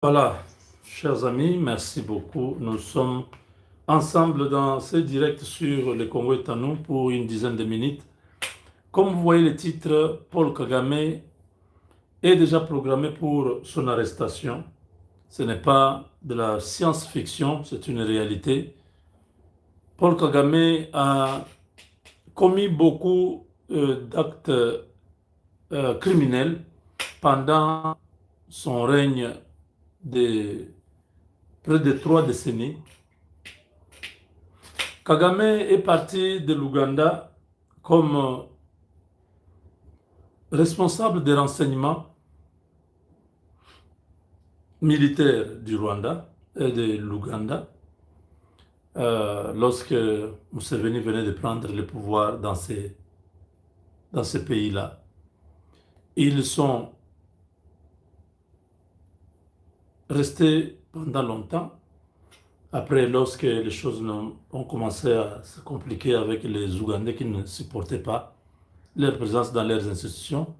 Voilà, chers amis, merci beaucoup. Nous sommes ensemble dans ce direct sur le Congo est à nous pour une dizaine de minutes. Comme vous voyez le titre, Paul Kagame est déjà programmé pour son arrestation. Ce n'est pas de la science-fiction, c'est une réalité. Paul Kagame a commis beaucoup d'actes criminels pendant son règne de près de 3 décennies. Kagame est parti de l'Ouganda comme responsable des renseignements militaires du Rwanda et de l'Ouganda lorsque Museveni venait de prendre le pouvoir dans ces pays-là. Ils sont restés pendant longtemps. Après, lorsque les choses ont commencé à se compliquer avec les Ougandais qui ne supportaient pas leur présence dans leurs institutions,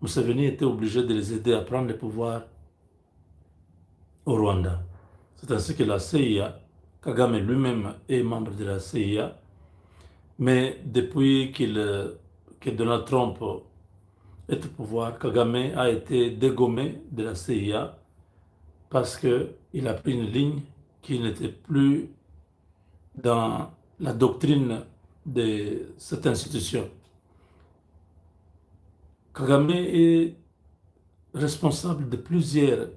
Museveni était obligé de les aider à prendre le pouvoir au Rwanda. C'est ainsi que la CIA, Kagame lui-même est membre de la CIA, mais depuis que Donald Trump est au pouvoir, Kagame a été dégommé de la CIA parce qu'il a pris une ligne qui n'était plus dans la doctrine de cette institution. Kagame est responsable de plusieurs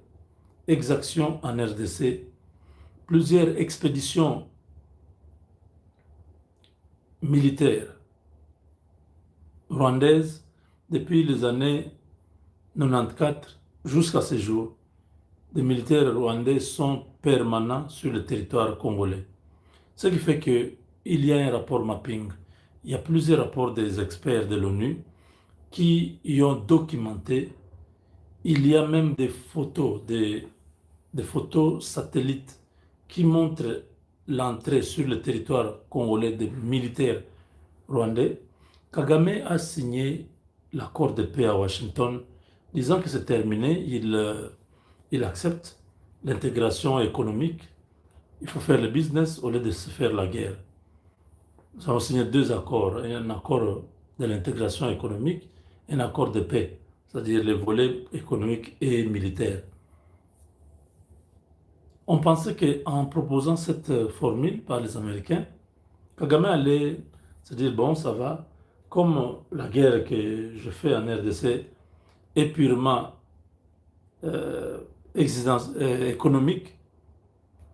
exactions en RDC, plusieurs expéditions militaires rwandaises depuis les années 94 jusqu'à ce jour. Des militaires rwandais sont permanents sur le territoire congolais. Ce qui fait qu'il y a un rapport mapping. Il y a plusieurs rapports des experts de l'ONU qui y ont documenté. Il y a même des photos, des photos satellites qui montrent l'entrée sur le territoire congolais des militaires rwandais. Kagame a signé l'accord de paix à Washington, disant que c'est terminé, il accepte l'intégration économique. Il faut faire le business au lieu de se faire la guerre. Nous avons signé 2 accords, un accord de l'intégration économique et un accord de paix, c'est-à-dire les volets économiques et militaires. On pensait qu'en proposant cette formule par les Américains, Kagame allait se dire, bon, ça va, comme la guerre que je fais en RDC est purement économique,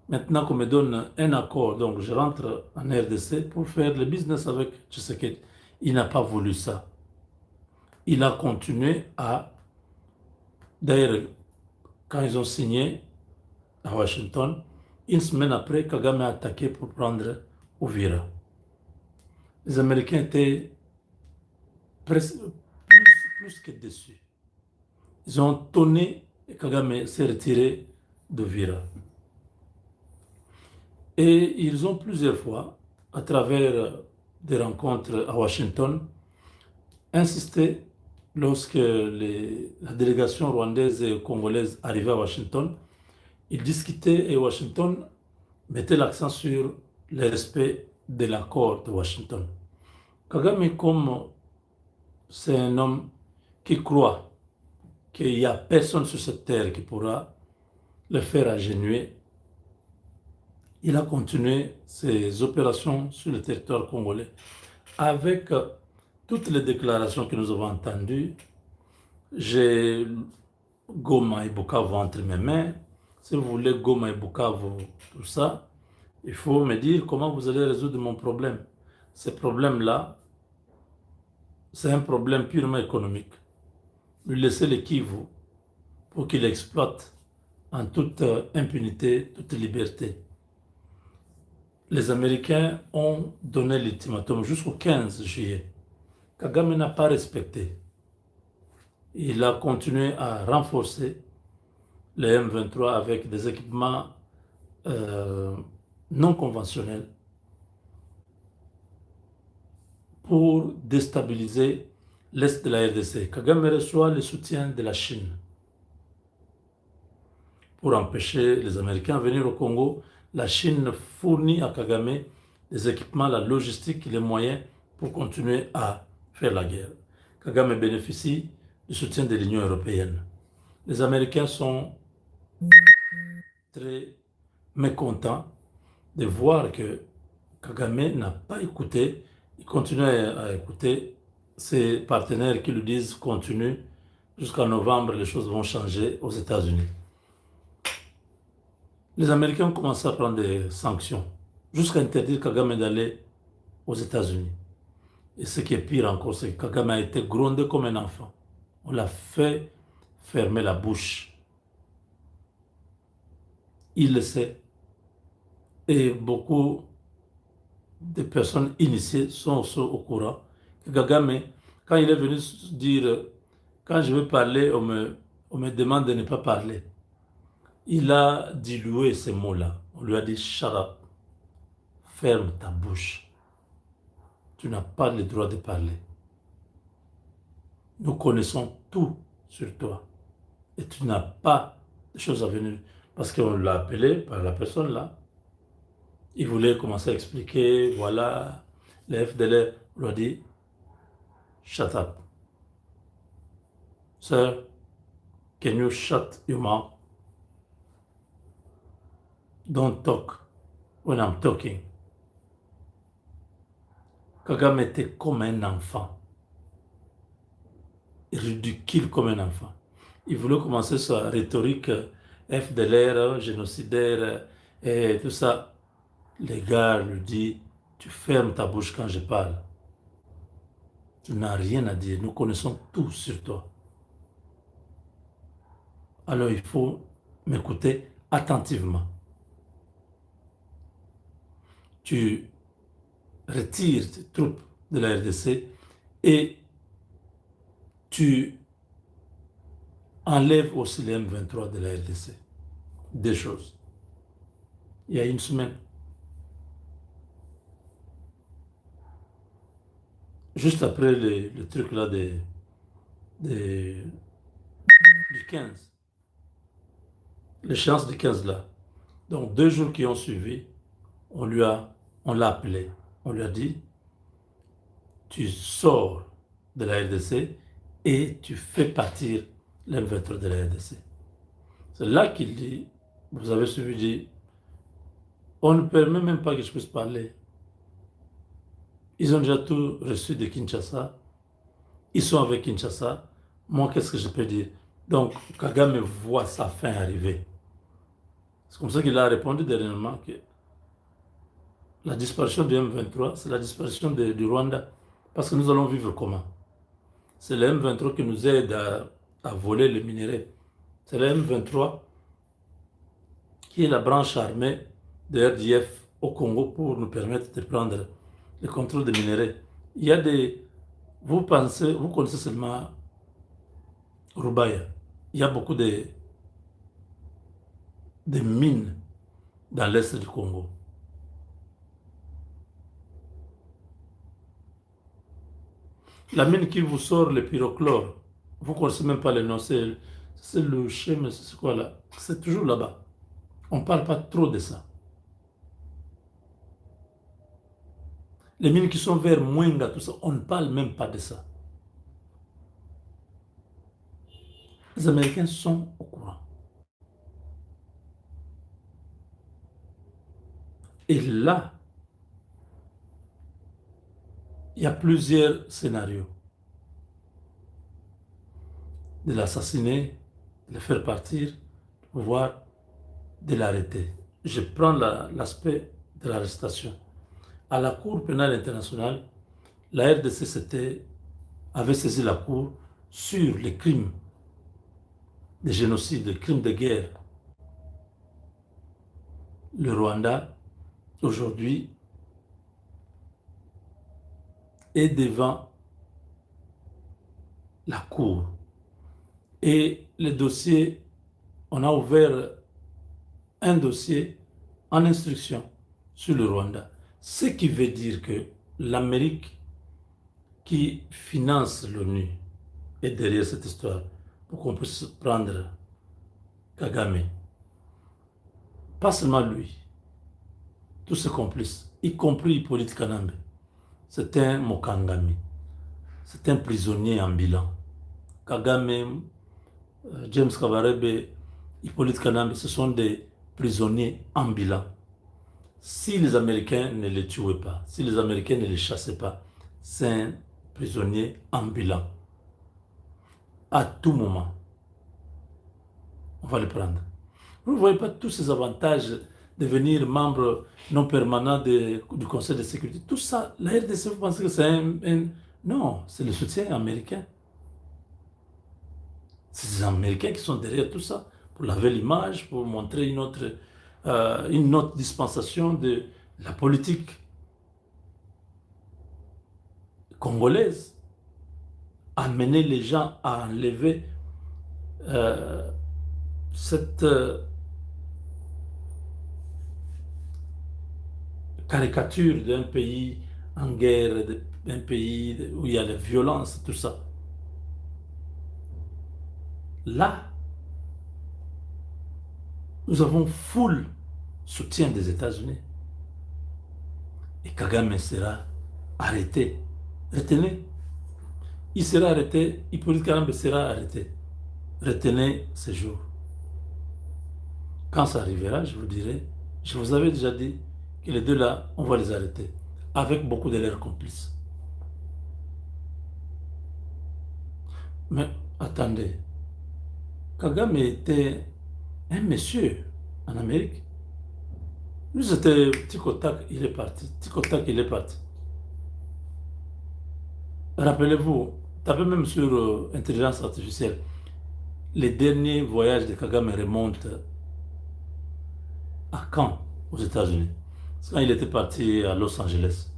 maintenant qu'on me donne un accord, donc je rentre en RDC pour faire le business avec Tshisekedi. Il n'a pas voulu ça. Il a continué à... D'ailleurs, quand ils ont signé à Washington, une semaine après, Kagame a attaqué pour prendre Uvira. Les Américains étaient plus que déçus. Ils ont tonné et Kagame s'est retiré d'Uvira. Et ils ont plusieurs fois, à travers des rencontres à Washington, insisté lorsque la délégation rwandaise et congolaise arrivait à Washington, ils discutaient et Washington mettait l'accent sur le respect de l'accord de Washington. Kagame, comme c'est un homme qui croit qu'il n'y a personne sur cette terre qui pourra le faire agenouiller, il a continué ses opérations sur le territoire congolais avec toutes les déclarations que nous avons entendues. J'ai Goma et Bukavu entre mes mains. Si vous voulez Goma et Bukavu, tout ça, il faut me dire comment vous allez résoudre mon problème. Ce problème-là, c'est un problème purement économique. Lui laisser le Kivu pour qu'il exploite en toute impunité, toute liberté. Les Américains ont donné l'ultimatum jusqu'au 15 juillet. Kagame n'a pas respecté. Il a continué à renforcer les M23 avec des équipements non conventionnels pour déstabiliser l'Est de la RDC. Kagame reçoit le soutien de la Chine. pour empêcher les Américains de venir au Congo. La Chine fournit à Kagame les équipements, la logistique, les moyens pour continuer à faire la guerre. Kagame bénéficie du soutien de l'Union européenne. Les Américains sont très mécontents de voir que Kagame n'a pas écouté, il continue à écouter ses partenaires qui lui disent continue, jusqu'en novembre les choses vont changer aux États-Unis. Les Américains ont commencé à prendre des sanctions, jusqu'à interdire Kagame d'aller aux États-Unis. Et ce qui est pire encore, c'est que Kagame a été grondé comme un enfant. On l'a fait fermer la bouche. Il le sait. Et beaucoup de personnes initiées sont aussi au courant que Kagame, quand il est venu dire, quand je veux parler, on me demande de ne pas parler. Il a dilué ces mots-là. On lui a dit, shut up, ferme ta bouche. Tu n'as pas le droit de parler. Nous connaissons tout sur toi. Et tu n'as pas de choses à venir. Parce qu'on l'a appelé par la personne là. Il voulait commencer à expliquer, voilà, les FDLR lui a dit, shut up. Sir, can you shut your mouth? Don't talk when I'm talking. Kagame était comme un enfant. Ridicule comme un enfant. Il voulait commencer sa rhétorique FDLR, génocidaire et tout ça. Les gars lui disent, tu fermes ta bouche quand je parle. Tu n'as rien à dire. Nous connaissons tout sur toi. Alors il faut m'écouter attentivement. Tu retires tes troupes de la RDC et tu enlèves aussi les M23 de la RDC. Des choses. Il y a une semaine. Juste après le truc là du 15. L'échéance du 15 là. Donc 2 jours qui ont suivi, on l'a appelé. On lui a dit, tu sors de la RDC et tu fais partir l'M23 de la RDC. C'est là qu'il dit, vous avez suivi, dit, on ne permet même pas que je puisse parler. Ils ont déjà tout reçu de Kinshasa. Ils sont avec Kinshasa. Moi, qu'est-ce que je peux dire? Donc, Kagame voit sa fin arriver. C'est comme ça qu'il a répondu dernièrement que la disparition du M23, c'est la disparition du Rwanda. Parce que nous allons vivre comment? C'est le M23 qui nous aide à voler les minéraux. C'est le M23 qui est la branche armée de RDF au Congo pour nous permettre de prendre le contrôle des minéraux. Il y a des... vous connaissez seulement Rubaya. Il y a beaucoup de mines dans l'est du Congo. La mine qui vous sort le pyrochlore, vous ne connaissez même pas le nom, c'est le schéma, c'est quoi là? C'est toujours là-bas. On ne parle pas trop de ça. Les mines qui sont vers Mwenga, tout ça, on ne parle même pas de ça. Les Américains sont au courant. Et là, il y a plusieurs scénarios. De l'assassiner, de le faire partir, voire de l'arrêter. Je prends l'aspect de l'arrestation. À la Cour pénale internationale, la RDC avait saisi la Cour sur les crimes de génocide, les crimes de guerre. Le Rwanda, aujourd'hui, est devant la Cour. Et le dossier, on a ouvert un dossier en instruction sur le Rwanda. Ce qui veut dire que l'Amérique qui finance l'ONU est derrière cette histoire pour qu'on puisse prendre Kagame. pas seulement lui, tous ses complices, y compris Hippolyte Kanambe, c'est un Mokangami, c'est un prisonnier ambulant. Kagame, James Kabarebe, Hippolyte Kanambe, ce sont des prisonniers ambulants. Si les Américains ne les tuaient pas, si les Américains ne les chassaient pas, c'est un prisonnier ambulant. À tout moment, on va le prendre. Vous ne voyez pas tous ces avantages de devenir membre non permanent du Conseil de sécurité. Tout ça, la RDC, vous pensez que c'est Non, c'est le soutien américain. C'est les Américains qui sont derrière tout ça, pour laver l'image, pour montrer une autre dispensation de la politique congolaise, amener les gens à enlever cette caricature d'un pays en guerre, d'un pays où il y a la violence, tout ça. Là, nous avons full soutien des États-Unis. Et Kagame sera arrêté. Retenez, il sera arrêté, Hippolyte Kagame sera arrêté. Retenez ce jour. Quand ça arrivera, je vous dirai, je vous avais déjà dit que les deux là, on va les arrêter, avec beaucoup de leurs complices. Mais attendez, Kagame était un monsieur en Amérique. Lui, c'était Tikotak, il est parti. Tikotak, il est parti. Rappelez-vous, tapez même sur intelligence artificielle. Les derniers voyages de Kagame remontent à quand aux États-Unis? C'est quand il était parti à Los Angeles.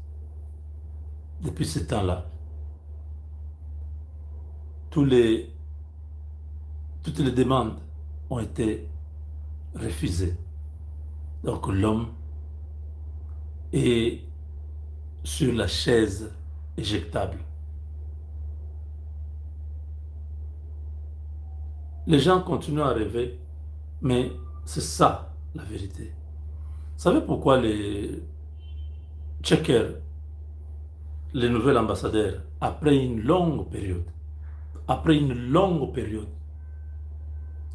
Depuis ce temps-là, toutes les demandes ont été refusées. Donc l'homme est sur la chaise éjectable. Les gens continuent à rêver, mais c'est ça la vérité. Vous savez pourquoi les Tcheckers, les nouveaux ambassadeurs, après une longue période,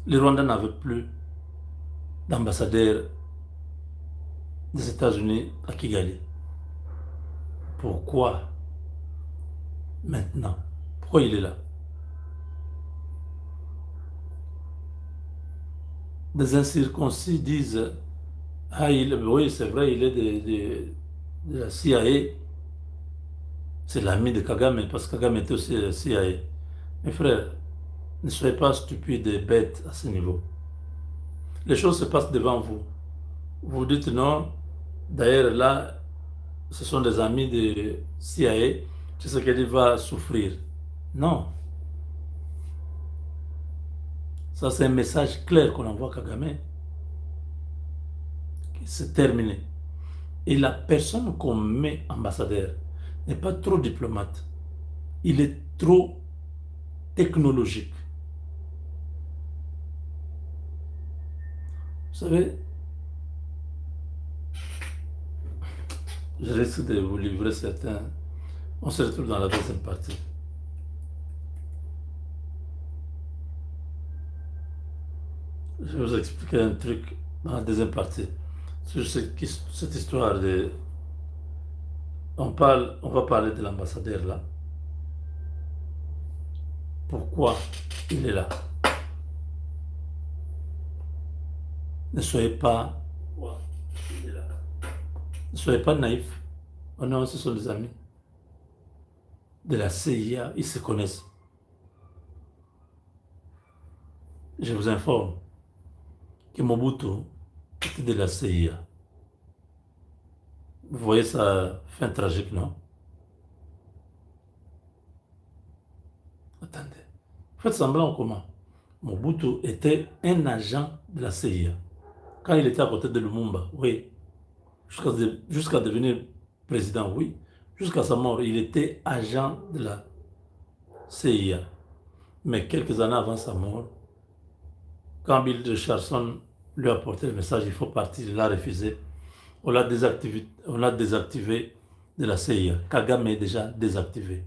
les Rwandais n'avaient plus d'ambassadeur des États-Unis à Kigali. Pourquoi maintenant? Pourquoi il est là? Des incirconcis disent, ah, oui, c'est vrai, il est de la CIA. C'est l'ami de Kagame, parce que Kagame était aussi de la CIA. Mes frères, ne soyez pas stupides et bêtes à ce niveau. Les choses se passent devant vous. Vous dites non. D'ailleurs, là, ce sont des amis de CIA. Tu sais qu'elle va souffrir. Non. Ça, c'est un message clair qu'on envoie à Kagame. C'est terminé. Et la personne qu'on met ambassadeur n'est pas trop diplomate. Il est trop technologique. Vous savez, je risque de vous livrer certains. On se retrouve dans la deuxième partie. Je vais vous expliquer un truc dans la deuxième partie sur cette histoire de. On va parler de l'ambassadeur là. Pourquoi il est là? Ne soyez pas. Il est là. Ne soyez pas naïfs. Oh non, ce sont des amis de la CIA, ils se connaissent. Je vous informe que Mobutu était de la CIA. Vous voyez sa fin tragique, non? Attendez. Faites semblant comment? Mobutu était un agent de la CIA. Quand il était à côté de Lumumba, oui. Jusqu'à devenir président, oui. Jusqu'à sa mort, il était agent de la CIA. Mais quelques années avant sa mort, quand Bill Richardson lui apporter le message, il faut partir, il a refusé. On l'a désactivé de la CIA. Kagame est déjà désactivé.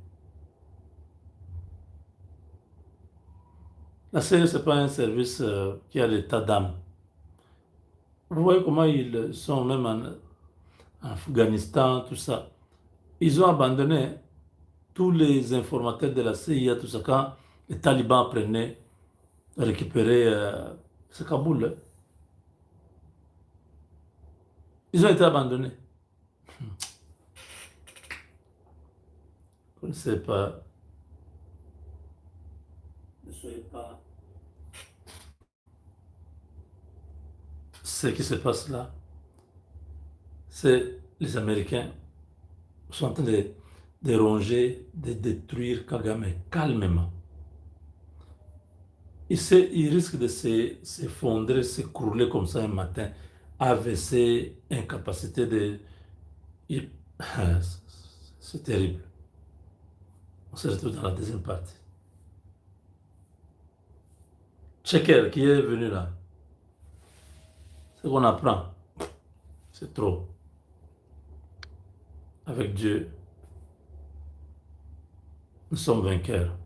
La CIA, ce n'est pas un service qui a l'état d'âme. Vous voyez comment ils sont même en Afghanistan, tout ça. Ils ont abandonné tous les informateurs de la CIA, tout ça, quand les talibans prenaient, récupérer ce Kaboul. Hein. Ils ont été abandonnés. Vous ne savez pas, ne soyez pas. Ce qui se passe là, c'est les Américains sont en train de ronger, de détruire Kagame calmement. Il risque de s'effondrer, s'écrouler comme ça un matin, AVC, incapacité de... il- C'est terrible. On se retrouve dans la deuxième partie. Checker qui est venu là. Ce qu'on apprend, c'est trop. Avec Dieu, nous sommes vainqueurs.